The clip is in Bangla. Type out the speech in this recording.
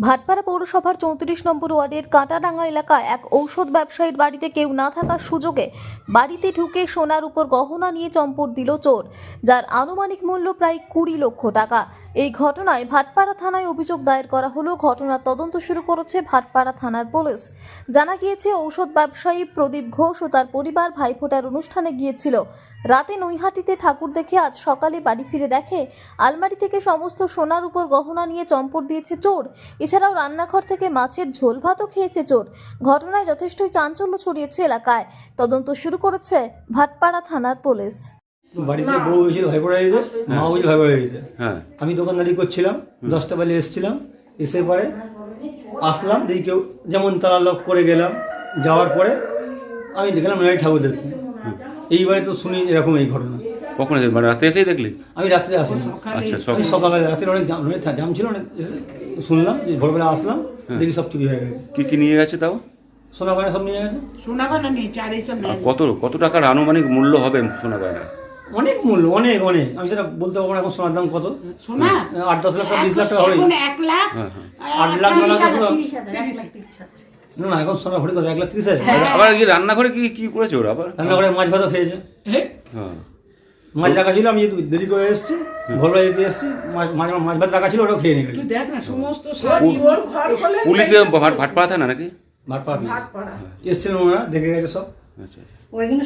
ভাটপাড়া পৌরসভার 34 নম্বর ওয়ার্ডের কাঁটাডাঙ্গা এলাকায় এক ঔষধ ব্যবসায়ীর বাড়িতে কেউ না থাকার সুযোগে বাড়িতে ঢুকে সোনার উপর গহনা নিয়ে চম্পট দিল চোর, যার আনুমানিক মূল্য প্রায় 20 লক্ষ টাকা। এই ঘটনায় ভাটপাড়া থানায় অভিযোগ দায়ের করা হলো। ঘটনার তদন্ত শুরু করেছে ভাটপাড়া থানার পুলিশ। জানা গিয়েছে, ঔষধ ব্যবসায়ী প্রদীপ ঘোষ ও তার পরিবার ভাইফোঁটার অনুষ্ঠানে গিয়েছিল। রাতে নৈহাটিতে ঠাকুর দেখে আজ সকালে বাড়ি ফিরে দেখে আলমারি থেকে সমস্ত সোনার উপর গহনা নিয়ে চম্পট দিয়েছে চোর। এছাড়াও রান্নাঘর থেকে মাছের ঝোল ভাতও খেয়েছে চোর। ঘটনায় যথেষ্টই চাঞ্চল্য ছড়িয়েছে এলাকায়। তদন্ত শুরু করেছে ভাটপাড়া থানার পুলিশ। বাড়িতে বউ হয়েছিল, ভাই পড়া হয়েছে, মা হয়েছিল, ভাই পড়া হয়েছে। হ্যাঁ, আমি দোকানদারি করছিলাম, 10টা বেলা এসেছিলাম। এসে পরে আসলাম, দেখি কেউ যেমন তালা লক করে গেলাম। যাওয়ার পরে আমি দেখলাম নয় ঠাকুর দেখতে। এইবারে তো শুনি এরকম এই ঘটনা। কখন এসে মানে রাতে এসেই দেখলি? আমি রাত্রে আসিনি, আচ্ছা, আমি সকালে, রাত্রে অনেক জাম ছিল, অনেক শুনলাম যে ভোরবেলা আসলাম, দেখি সব চুরি হয়ে গেছে। কি কি নিয়ে গেছে তাও? সোনা গয়না সব নিয়ে গেছে। সোনা গয়না নিয়েছে আর এইসব আর কত টাকার আনুমানিক মূল্য হবে সোনা গয়না? অনেক মূল্য, অনেক অনেক। আমি সেটা বলতে পারবো না এখন সোনার দাম কত। সোনা 8-10 লাখ টাকা, 20 লাখ টাকা হবে। এখন 1 লাখ, হ্যাঁ, হ্যাঁ। 8 লাখ টাকা 30,000। না না, এখন সোনা ভরি কত, 1,30,000। আবার কি রান্নাঘরে কি করেছে ওরা আবার? রান্নাঘরে মাছ ভাতও খেয়েছে। হ্যাঁ, মাছ রাখা ছিল, আমি দেরি করে এসেছি, ভোরবেলা যেতে এসেছি, মাছ ভাত রাখা ছিল, ওটাও খেয়ে নিয়ে গেছে। তুই দেখ না সমস্ত সব ওর ঘর হলে পুলিশে ভাটপাড়া থানা নাকি? ভাটপাড়া এসেছিলেন ওনারা, দেখে গেছে সব। আচ্ছা। ওইগুলো